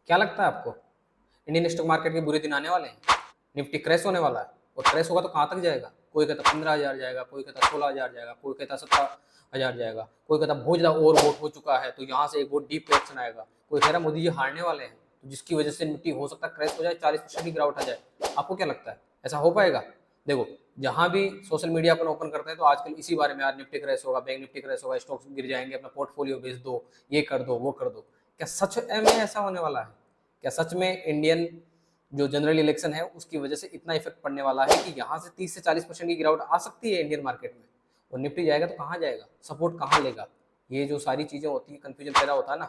क्या लगता है आपको, इंडियन स्टॉक मार्केट के बुरे दिन आने वाले हैं? निफ्टी क्रैश होने वाला है, और क्रैश होगा तो कहाँ तक जाएगा? कोई कहता 15,000 जाएगा, कोई कहता 16,000 जाएगा, कोई कहता 17,000 जाएगा, कोई कहता बहुत ज़्यादा ओवर वोट हो चुका है तो यहाँ से एक बहुत डीप करेक्शन आएगा, कोई कह रहा मोदी जी हारने वाले हैं तो जिसकी वजह से निफ्टी हो सकता है क्रैश हो जाए, 40% की गिरावट आ जाए। आपको क्या लगता है ऐसा हो पाएगा? देखो, जहां भी सोशल मीडिया अपन ओपन करते हैं तो आजकल इसी बारे में, आज निफ्टी क्रैश होगा, बैंक निफ्टी क्रैश होगा, स्टॉक्स गिर जाएंगे, अपना पोर्टफोलियो बेच दो, ये कर दो, वो कर दो। क्या सच में ऐसा होने वाला है? क्या सच में इंडियन जो जनरल इलेक्शन है उसकी वजह से इतना इफेक्ट पड़ने वाला है कि यहाँ से 30 से 40% की गिरावट आ सकती है इंडियन मार्केट में? और निफ्टी जाएगा तो कहाँ जाएगा, सपोर्ट कहाँ लेगा? ये जो सारी चीजें होती है, कंफ्यूजन पैदा होता है ना,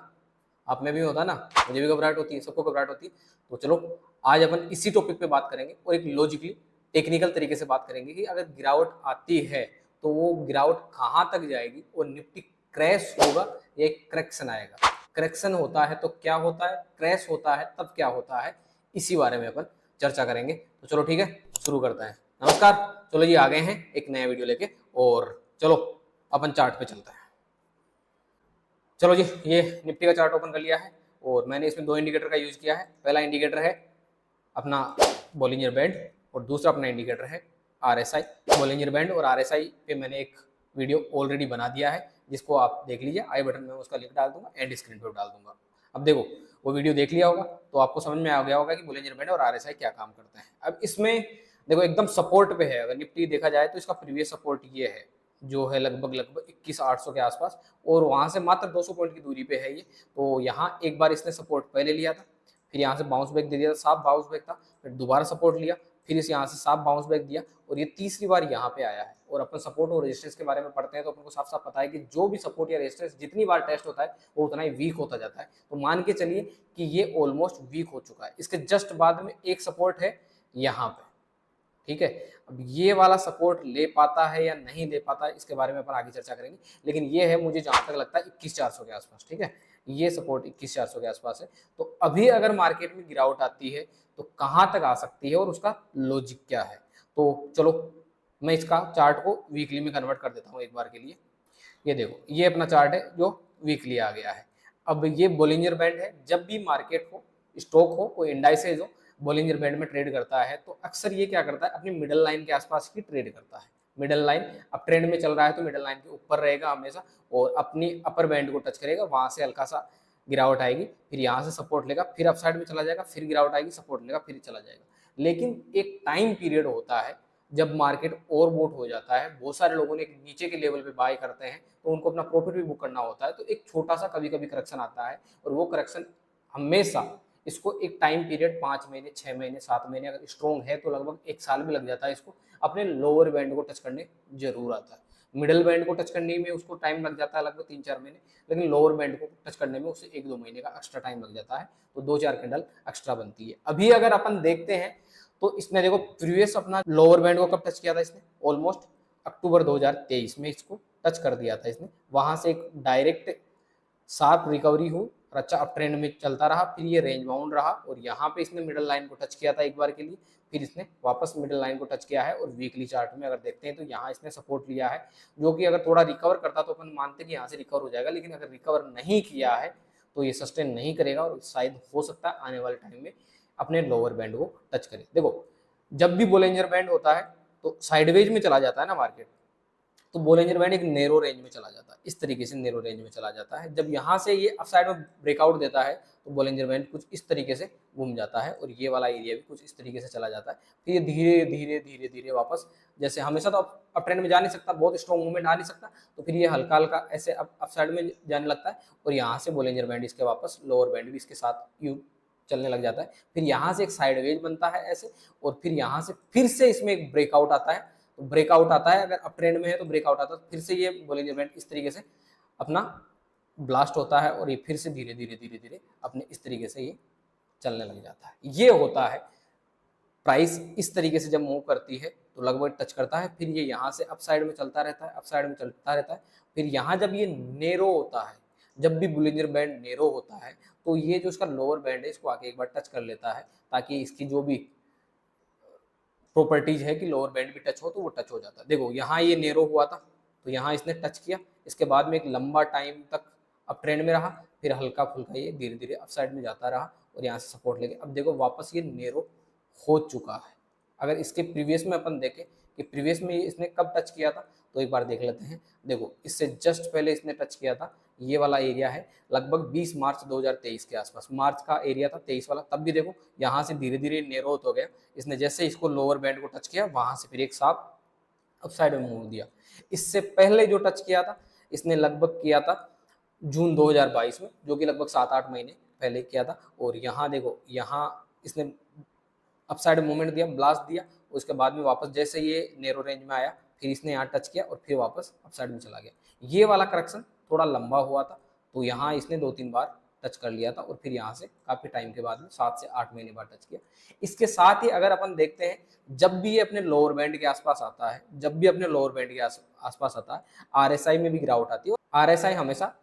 आप में भी होता है ना, मुझे भी घबराहट होती है, सबको घबराहट होती है। तो चलो आज अपन इसी टॉपिक पे बात करेंगे और एक लॉजिकली टेक्निकल तरीके से बात करेंगे कि अगर गिरावट आती है तो वो गिरावट कहाँ तक जाएगी, और निफ्टी क्रैश होगा या एक करेक्शन आएगा? करेक्शन होता है तो क्या होता है, क्रैश होता है तब क्या होता है, इसी बारे में अपन चर्चा करेंगे। तो चलो ठीक है, शुरू करते हैं। नमस्कार, चलो जी आ गए हैं एक नया वीडियो लेके, और चलो अपन चार्ट पे चलते हैं। चलो जी, ये निफ्टी का चार्ट ओपन कर लिया है और मैंने इसमें दो इंडिकेटर का यूज किया है। पहला इंडिकेटर है अपना बॉलिंजर बैंड और दूसरा अपना इंडिकेटर है आरएसआई। बॉलिंजर बैंड और आरएसआई पे मैंने एक वीडियो ऑलरेडी बना दिया है, जिसको आप देख लीजिए, आई बटन में उसका लिंक डाल दूंगा, एंड स्क्रीन पे डाल दूंगा। अब देखो, वो वीडियो देख लिया होगा तो आपको समझ में आ गया होगा कि बॉलिंजर बैंड और आरएसआई क्या काम करते हैं। अब इसमें देखो एकदम सपोर्ट पे है, अगर निफ्टी देखा जाए तो इसका प्रीवियस सपोर्ट ये है जो है लगभग 21,800 के आसपास, और वहां से मात्र 200 पॉइंट की दूरी पे है ये। तो यहाँ एक बार इसने सपोर्ट पहले लिया था, फिर यहाँ से बाउंस बैक दे दिया था, साफ बाउंस बैक था, फिर दोबारा सपोर्ट लिया, फिर इस यहाँ से साफ बाउंस बैक दिया, और ये तीसरी बार यहाँ पे आया है। और अपन सपोर्ट और रेजिस्टेंस के बारे में पढ़ते हैं तो अपन को साफ साफ पता है कि जो भी सपोर्ट या रेजिस्टेंस जितनी बार टेस्ट होता है वो उतना ही वीक होता जाता है। तो मान के चलिए कि ये ऑलमोस्ट वीक हो चुका है। इसके जस्ट बाद में एक सपोर्ट है यहाँ पे, ठीक है। अब ये वाला सपोर्ट ले पाता है या नहीं ले पाता है इसके बारे में अपन आगे चर्चा करेंगे, लेकिन ये है मुझे जहां तक लगता है 21,400 के आसपास, ठीक है। ये सपोर्ट 21,400 के आसपास है। तो अभी अगर मार्केट में गिरावट आती है तो कहां तक आ सकती है और उसका लॉजिक क्या है? तो चलो मैं इसका चार्ट को वीकली में कन्वर्ट कर देता हूँ एक बार के लिए। ये देखो, ये अपना चार्ट है जो वीकली आ गया है। अब ये बोलिंजर बैंड है। जब भी मार्केट हो, स्टॉक हो, कोई इंडाइसेज हो, बोलिंजर बैंड में ट्रेड करता है तो अक्सर ये क्या करता है, अपनी मिडल लाइन के आसपास की ट्रेड करता है। मिडल लाइन अब ट्रेंड में चल रहा है तो मिडल लाइन के ऊपर रहेगा हमेशा, और अपनी अपर बैंड को टच करेगा, वहां से हल्का सा गिरावट आएगी, फिर यहाँ से सपोर्ट लेगा, फिर अपसाइड में चला जाएगा, फिर गिरावट आएगी, सपोर्ट लेगा, फिर चला जाएगा। लेकिन एक टाइम पीरियड होता है जब मार्केट ओवरबोट हो जाता है, बहुत सारे लोगों ने नीचे के लेवल पे बाय करते हैं तो उनको अपना प्रॉफिट भी बुक करना होता है, तो एक छोटा सा कभी कभी करेक्शन आता है, और वो करेक्शन हमेशा, इसको एक टाइम पीरियड 5 महीने, 6 महीने, 7 महीने, अगर स्ट्रॉन्ग है तो लगभग 1 साल भी लग जाता है इसको अपने लोअर बैंड को टच करने जरूर आता है। मिडल बैंड को टच करने में उसको टाइम लग जाता है लगभग 3-4 महीने, लेकिन लोअर बैंड को टच करने में उससे 1-2 महीने का एक्स्ट्रा टाइम लग जाता है, तो 2-4 कैंडल एक्स्ट्रा बनती है। अभी अगर अपन देखते हैं तो इसने देखो प्रीवियस अपना लोअर बैंड को कब टच किया था इसने, ऑलमोस्ट अक्टूबर 2023 में इसको टच कर दिया था इसने। वहां से एक डायरेक्ट शार्प रिकवरी हुई और अच्छा अप ट्रेंड में चलता रहा, फिर ये रेंज बाउंड रहा, और यहाँ पे इसने मिडल लाइन को टच किया था एक बार के लिए, फिर इसने वापस मिडल लाइन को टच किया है। और वीकली चार्ट में अगर देखते हैं तो यहाँ इसने सपोर्ट लिया है, जो कि अगर थोड़ा रिकवर करता तो अपन मानते कि यहाँ से रिकवर हो जाएगा, लेकिन अगर रिकवर नहीं किया है तो ये सस्टेन नहीं करेगा, और शायद हो सकता है आने वाले टाइम में अपने लोअर बैंड को टच करे। देखो, जब भी बोलेंजर बैंड होता है तो साइडवेज में चला जाता है ना मार्केट, तो बोलिंजर बैंड एक नेरो रेंज में चला जाता है, इस तरीके से नेरो रेंज में चला जाता है। जब यहाँ से ये अपसाइड में ब्रेकआउट देता है तो बोलिंजर बैंड कुछ इस तरीके से घूम जाता है, और ये वाला एरिया भी कुछ इस तरीके से चला जाता है। फिर ये धीरे धीरे धीरे धीरे वापस, जैसे हमेशा तो अप ट्रेंड में जा नहीं सकता, बहुत स्ट्रॉन्ग मूवमेंट आ नहीं सकता, तो फिर ये हल्का हल्का ऐसे अपसाइड में जाने लगता है, और यहाँ से बोलिंजर बैंड इसके वापस लोअर बैंड भी इसके साथ यू चलने लग जाता है। फिर यहाँ से एक साइडवेज बनता है ऐसे, और फिर यहाँ से फिर से इसमें एक ब्रेकआउट आता है। तो ब्रेकआउट आता है, अगर अप ट्रेंड में है तो ब्रेकआउट आता है, फिर से ये बोलिंजर बैंड इस तरीके से अपना ब्लास्ट होता है, और ये फिर से धीरे धीरे धीरे धीरे अपने इस तरीके से ये चलने लग जाता है। ये होता है प्राइस इस तरीके से जब मूव करती है तो लगभग टच करता है, फिर ये यहाँ से अपसाइड में चलता रहता है, अपसाइड में चलता रहता है। फिर यहाँ जब ये नेरो होता है, जब भी बुलिंजर बैंड नेरो होता है तो ये जो इसका लोअर बैंड है इसको आके एक बार टच कर लेता है, ताकि इसकी जो भी प्रॉपर्टीज है कि लोअर बैंड भी टच हो तो वो टच हो जाता है। देखो यहाँ ये नेरो हुआ था तो यहाँ इसने टच किया, इसके बाद में एक लंबा टाइम तक अप ट्रेंड में रहा, फिर हल्का फुल्का ये धीरे धीरे अप साइड में जाता रहा, और यहाँ से सपोर्ट लेके अब देखो वापस ये नेरो हो चुका है। अगर इसके प्रीवियस में अपन देखें कि प्रीवियस में इसने कब टच किया था, तो एक बार देख लेते हैं। देखो इससे जस्ट पहले इसने टच किया था, ये वाला एरिया है लगभग 20 मार्च 2023 के आसपास, मार्च का एरिया था 23 वाला। तब भी देखो यहाँ से धीरे धीरे नेरो हो गया, इसने जैसे इसको लोअर बैंड को टच किया वहां से फिर एक साफ अपसाइड में मूव दिया। इससे पहले जो टच किया था इसने लगभग किया था जून 2022 में, जो कि लगभग 7-8 महीने पहले किया था। और यहाँ देखो यहाँ इसने अपसाइड मूवमेंट दिया, ब्लास्ट दिया, उसके बाद में वापस जैसे ये नैरो रेंज में आया फिर इसने यहाँ टच किया और फिर वापस अपसाइड में चला गया। ये वाला करेक्शन थोड़ा लंबा हुआ था, तो यहाँ इसने 2-3 बार टच कर लिया था और फिर यहाँ से काफी टाइम के बाद में 7 से 8 महीने बाद टच किया। इसके साथ ही अगर अपन देखते हैं जब भी ये अपने लोअर बैंड के आसपास आता है, जब भी अपने लोअर बैंड के आसपास आता है, आरएसआई में भी गिरावट आती है। आरएसआई हमेशा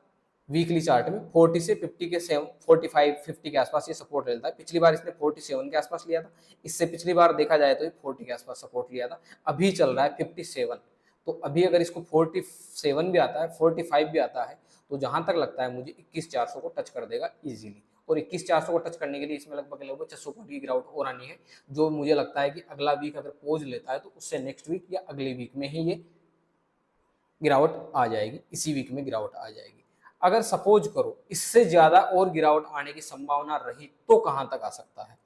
वीकली चार्ट में 40 से 50 के 45-50 के आसपास ये सपोर्ट लेता है। पिछली बार इसने 47 के आसपास लिया था, इससे पिछली बार देखा जाए तो ये 40 के आसपास सपोर्ट लिया था। अभी चल रहा है 57, तो अभी अगर इसको 47 भी आता है, 45 भी आता है, तो जहां तक लगता है मुझे 21,400 को टच कर देगा इजीली। और 21,400 को टच करने के लिए इसमें लगभग 600 पॉइंट की गिरावट और आनी है, जो मुझे लगता है कि अगला वीक अगर पोज लेता है तो उससे नेक्स्ट वीक या अगले वीक में ही ये गिरावट आ जाएगी, इसी वीक में गिरावट आ जाएगी। अगर सपोज करो इससे ज्यादा और गिरावट आने की संभावना रही तो कहां तक आ सकता है,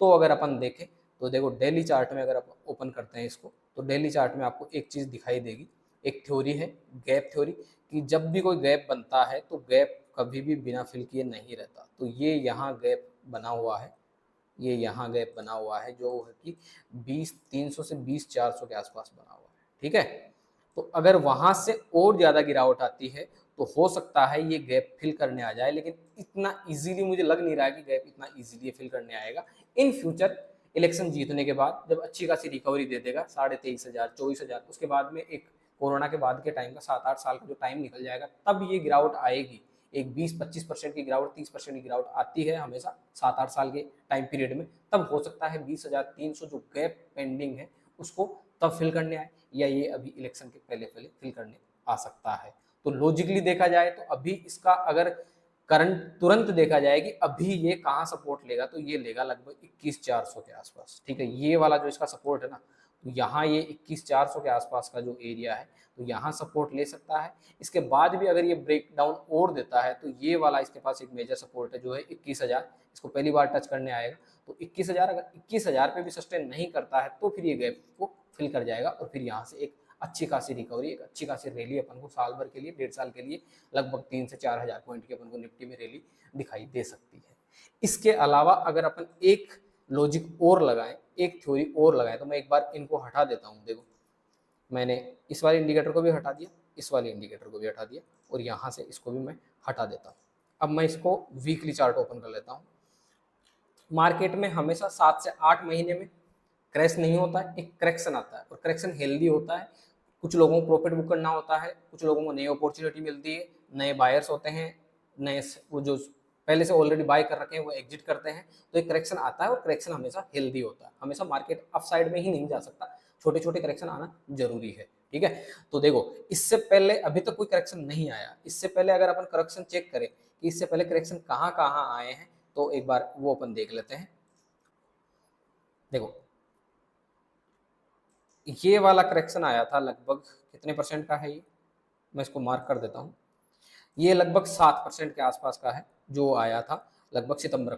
तो अगर अपन देखें तो देखो डेली चार्ट में अगर आप ओपन करते हैं इसको, तो डेली चार्ट में आपको एक चीज दिखाई देगी, एक थ्योरी है गैप थ्योरी, कि जब भी कोई गैप बनता है तो गैप कभी भी बिना फिल किए नहीं रहता। तो ये यहाँ गैप बना हुआ है, ये यहाँ गैप बना हुआ है जो है कि 20,300 से 20,400 के आसपास बना हुआ है, ठीक है। तो अगर वहां से और ज्यादा गिरावट आती है तो हो सकता है ये गैप फिल करने आ जाए, लेकिन इतना इजीली मुझे लग नहीं रहा है कि गैप इतना इजीली फिल करने आएगा। इन फ्यूचर इलेक्शन जीतने के बाद जब अच्छी खासी रिकवरी दे देगा 23,500 24,000, उसके बाद में एक कोरोना के बाद के टाइम का 7-8 साल का जो टाइम निकल जाएगा, तब ये गिरावट आएगी। एक 20-25% की गिरावट, 30% की गिरावट आती है हमेशा 7-8 साल के टाइम पीरियड में। तब हो सकता है 20,300 जो गैप पेंडिंग है उसको तब फिल करने आए, या ये अभी इलेक्शन के पहले पहले फिल करने आ सकता है। तो लॉजिकली देखा जाए तो अभी इसका अगर करंट तुरंत देखा जाए कि अभी ये कहाँ सपोर्ट लेगा, तो ये लेगा लगभग 21,400 के आसपास, ठीक है। ये वाला जो इसका सपोर्ट है ना, तो यहाँ ये 21,400 के आसपास का जो एरिया है, तो यहाँ सपोर्ट ले सकता है। इसके बाद भी अगर ये ब्रेक डाउन और देता है तो ये वाला इसके पास एक मेजर सपोर्ट है जो है 21,000, इसको पहली बार टच करने आएगा। तो 21,000 अगर 21,000 पे भी सस्टेन नहीं करता है तो फिर ये गैप को फिल कर जाएगा और फिर यहाँ से एक अच्छी खासी रिकवरी, एक अच्छी खासी रैली अपन को साल भर के लिए, 1.5 साल के लिए लगभग 3 से 4,000 पॉइंट की अपन को निफ्टी में रैली दिखाई दे सकती है। इसके अलावा अगर अपन एक लॉजिक और लगाएं, एक थ्योरी और लगाएं, तो मैं एक बार इनको हटा देता हूँ। देखो मैंने इस वाले इंडिकेटर को भी हटा दिया, इस वाले इंडिकेटर को भी हटा दिया और यहाँ से इसको भी मैं हटा देता हूँ। अब मैं इसको वीकली चार्ट ओपन कर लेता हूँ। मार्केट में हमेशा 7 से 8 महीने में क्रैश नहीं होता है, एक करेक्शन आता है और करेक्शन हेल्दी होता है। कुछ लोगों को प्रॉफिट बुक करना होता है, कुछ लोगों को नई अपॉर्चुनिटी मिलती है, नए बायर्स होते हैं, नए वो जो पहले से ऑलरेडी बाय कर रखे हैं वो एग्जिट करते हैं। तो एक करेक्शन आता है और करेक्शन हमेशा हेल्दी होता है, हमेशा मार्केट अप साइड में ही नहीं जा सकता, छोटे छोटे करेक्शन आना जरूरी है, ठीक है। तो देखो इससे पहले अभी तक कोई करेक्शन नहीं आया, इससे पहले अगर अपन करेक्शन चेक करें कि इससे पहले करेक्शन कहाँ कहाँ आए हैं, तो एक बार वो अपन देख लेते हैं। देखो ये वाला करेक्शन आया था लगभग कितने परसेंट का है, ये मैं इसको मार्क कर देता हूँ। ये लगभग 7% के आसपास का है जो आया था लगभग सितंबर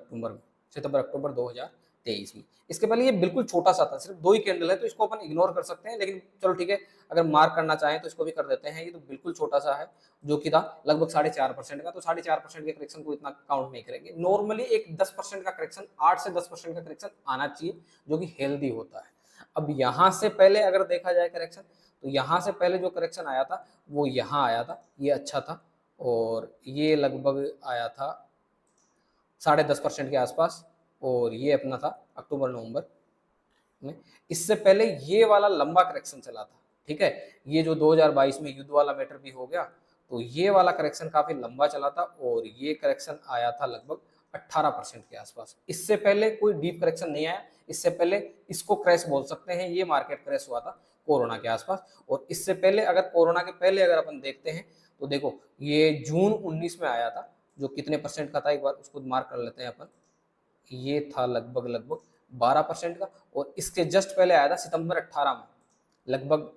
अक्टूबर 2023 में। इसके पहले ये बिल्कुल छोटा सा था, सिर्फ 2 ही कैंडल है, तो इसको अपन इग्नोर कर सकते हैं, लेकिन चलो ठीक है अगर मार्क करना चाहें तो इसको भी कर देते हैं। ये तो बिल्कुल छोटा सा है जो कि था लगभग 4.5% का, तो 4.5% के करेक्शन को इतना काउंट नहीं करेंगे। नॉर्मली एक 10% का करेक्शन, 8 से 10% का करेक्शन आना चाहिए जो कि हेल्दी होता है। अब यहाँ से पहले अगर देखा जाए करेक्शन, तो यहाँ से पहले जो करेक्शन आया था वो यहाँ आया था, ये अच्छा था और ये लगभग आया था 10.5% के आसपास, और ये अपना था अक्टूबर नवंबर में। इससे पहले ये वाला लंबा करेक्शन चला था, ठीक है। ये जो 2022 में युद्ध वाला मैटर भी हो गया, तो ये वाला करेक्शन काफी लंबा चला था और ये करेक्शन आया था लगभग 18% के आसपास। इससे पहले कोई डीप करेक्शन नहीं आया, इससे पहले इसको क्रैश बोल सकते हैं, ये मार्केट क्रैश हुआ था कोरोना के आसपास। और इससे पहले अगर कोरोना के पहले अगर अपन देखते हैं तो देखो ये जून 19 में आया था, जो कितने परसेंट का था एक बार उसको मार्क कर लेते हैं अपन। ये था लगभग लगभग 12% का, और इसके जस्ट पहले आया था सितंबर 18 में, लगभग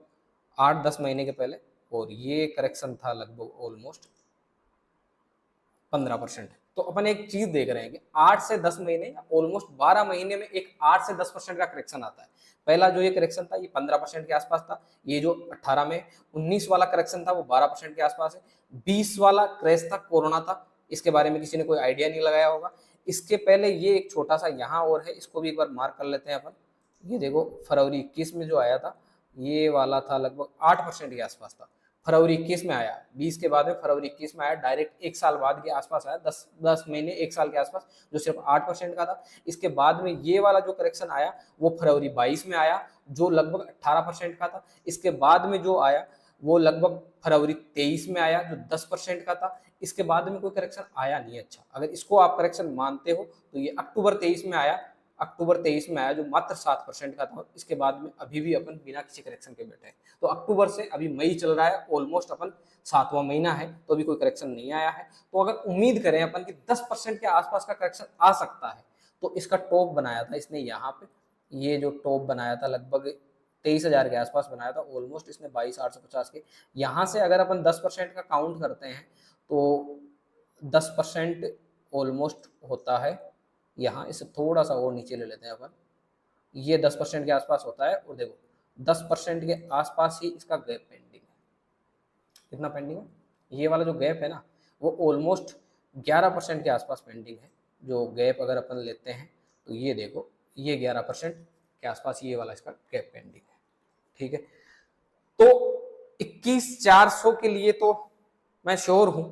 8-10 महीने के पहले, और ये करेक्शन था लगभग ऑलमोस्ट 15%। तो अपन एक चीज देख रहे हैं कि 8 से 10 महीने या ऑलमोस्ट 12 महीने में एक 8 से 10% का करेक्शन आता है। पहला जो ये करेक्शन था ये 15% के आसपास था, ये जो 18 में 19 वाला करेक्शन था वो 12% के आसपास है, 20 वाला क्रैश था, कोरोना था, इसके बारे में किसी ने कोई आइडिया नहीं लगाया होगा। इसके पहले ये एक छोटा सा यहाँ और है, इसको भी एक बार मार्क कर लेते हैं अपन। ये देखो फरवरी 21 में जो आया था ये वाला था लगभग 8% के आसपास था, फरवरी 21 में आया, 20 के बाद में फरवरी 21 में आया, डायरेक्ट एक साल बाद के आसपास आया, 10 महीने एक साल के आसपास, जो सिर्फ 8% का था। इसके बाद में ये वाला जो करेक्शन आया वो फरवरी 22 में आया, जो लगभग 18% का था। इसके बाद में जो आया वो लगभग फरवरी 23 में आया, जो 10% का था। इसके बाद में कोई करेक्शन आया नहीं। अच्छा, अगर इसको आप करेक्शन मानते हो तो ये अक्टूबर 23 में आया, अक्टूबर 23 में आया, जो मात्र 7% का था। इसके बाद में अभी भी अपन बिना किसी करेक्शन के बैठे हैं। तो अक्टूबर से अभी मई चल रहा है, ऑलमोस्ट अपन 7वां महीना है, तो अभी कोई करेक्शन नहीं आया है। तो अगर उम्मीद करें अपन कि 10% के आसपास का करेक्शन आ सकता है, तो इसका टॉप बनाया था इसने यहाँ पे, ये जो टॉप बनाया था लगभग 23,000 के आसपास बनाया था, ऑलमोस्ट इसने 22,850 के। यहाँ से अगर अपन 10% का काउंट करते हैं तो 10% ऑलमोस्ट होता है, यहाँ इसे थोड़ा सा और नीचे ले लेते हैं अपन, ये 10% के आसपास होता है। और देखो 10% के आसपास ही इसका गैप पेंडिंग है। कितना पेंडिंग है? ये वाला जो गैप है ना वो ऑलमोस्ट 11% के आसपास पेंडिंग है। जो गैप अगर अपन लेते हैं तो ये देखो ये 11% के आसपास ये वाला इसका गैप पेंडिंग है। ठीक है, तो 21,400 के लिए तो मैं श्योर हूं।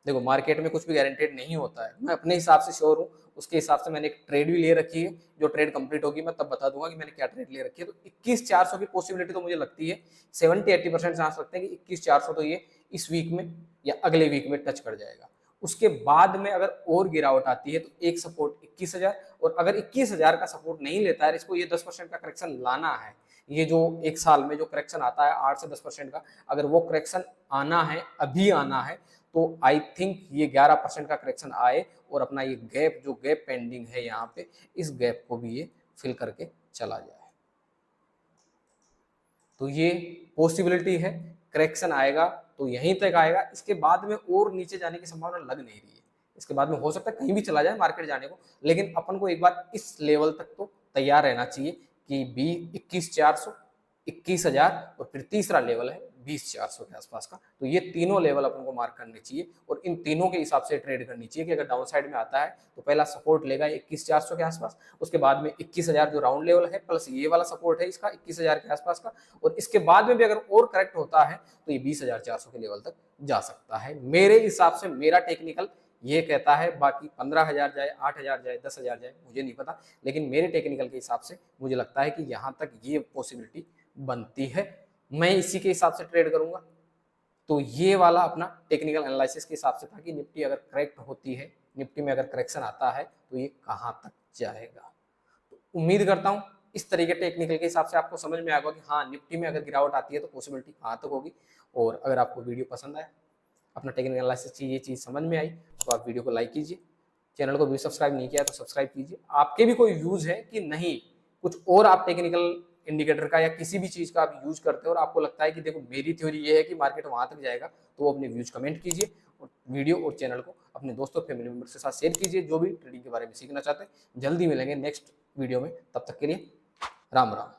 देखो मार्केट में कुछ भी गारंटेड नहीं होता है, मैं अपने हिसाब से श्योर हूँ, उसके हिसाब से मैंने एक ट्रेड भी ले रखी है। जो ट्रेड कंप्लीट होगी मैं तब बता दूंगा कि मैंने क्या ट्रेड ले रखी है। तो 21,400 की पॉसिबिलिटी तो मुझे लगती है 70-80% चांस लगते हैं कि 21,400 तो ये इस वीक में या अगले वीक में टच कर जाएगा। उसके बाद में अगर और गिरावट आती है तो एक सपोर्ट 21,000, और अगर 21,000 का सपोर्ट नहीं लेता है, इसको ये 10% का करेक्शन लाना है, ये जो एक साल में जो करेक्शन आता है 8 से 10% का, अगर वो करेक्शन आना है, अभी आना है, तो आई थिंक ये 11% का करेक्शन आए और अपना ये गैप जो गैप पेंडिंग है यहाँ पे, इस गैप को भी ये फिल करके चला जाए। तो ये पॉसिबिलिटी है, करेक्शन आएगा तो यहीं तक आएगा, इसके बाद में और नीचे जाने की संभावना लग नहीं रही है। इसके बाद में हो सकता है कहीं भी चला जाए मार्केट जाने को, लेकिन अपन को एक बार इस लेवल तक तो तैयार रहना चाहिए कि 21,400, 21,000 और फिर तीसरा लेवल है 20,400 के आसपास का। तो ये तीनों लेवल अपन को मार्क करने चाहिए और इन तीनों के हिसाब से ट्रेड करनी चाहिए कि अगर डाउन साइड में आता है तो पहला सपोर्ट लेगा 21,400 के आसपास, उसके बाद में 21,000 जो राउंड लेवल है प्लस ये वाला सपोर्ट है इसका 21,000 के आसपास का, और इसके बाद में भी अगर और करेक्ट होता है तो ये 20,400 के लेवल तक जा सकता है। मेरे हिसाब से मेरा टेक्निकल ये कहता है, बाकी 15,000 जाए, 8,000 जाए, 10,000 जाए, मुझे नहीं पता, लेकिन मेरे टेक्निकल के हिसाब से मुझे लगता है कि यहाँ तक ये पॉसिबिलिटी बनती है। मैं इसी के हिसाब से ट्रेड करूंगा। तो ये वाला अपना टेक्निकल एनालिसिस के हिसाब से था कि निफ्टी अगर करेक्ट होती है, निफ्टी में अगर करेक्शन आता है तो ये कहाँ तक जाएगा। तो उम्मीद करता हूँ इस तरीके टेक्निकल के हिसाब से आपको समझ में आएगा कि हाँ निफ्टी में अगर गिरावट आती है तो पॉसिबिलिटी कहाँ तक होगी। और अगर आपको वीडियो पसंद आया, अपना टेक्निकल एनालिसिस की ये चीज़ समझ में आई, तो आप वीडियो को लाइक कीजिए, चैनल को भी सब्सक्राइब नहीं किया तो सब्सक्राइब कीजिए। आपके भी कोई व्यूज है कि नहीं, कुछ और आप टेक्निकल इंडिकेटर का या किसी भी चीज़ का आप यूज करते हो और आपको लगता है कि देखो मेरी थ्योरी ये है कि मार्केट वहां तक जाएगा, तो वो अपने व्यूज कमेंट कीजिए और वीडियो और चैनल को अपने दोस्तों फैमिली मेंबर्स के साथ शेयर कीजिए जो भी ट्रेडिंग के बारे में सीखना चाहते हैं। जल्दी मिलेंगे नेक्स्ट वीडियो में, तब तक के लिए राम राम।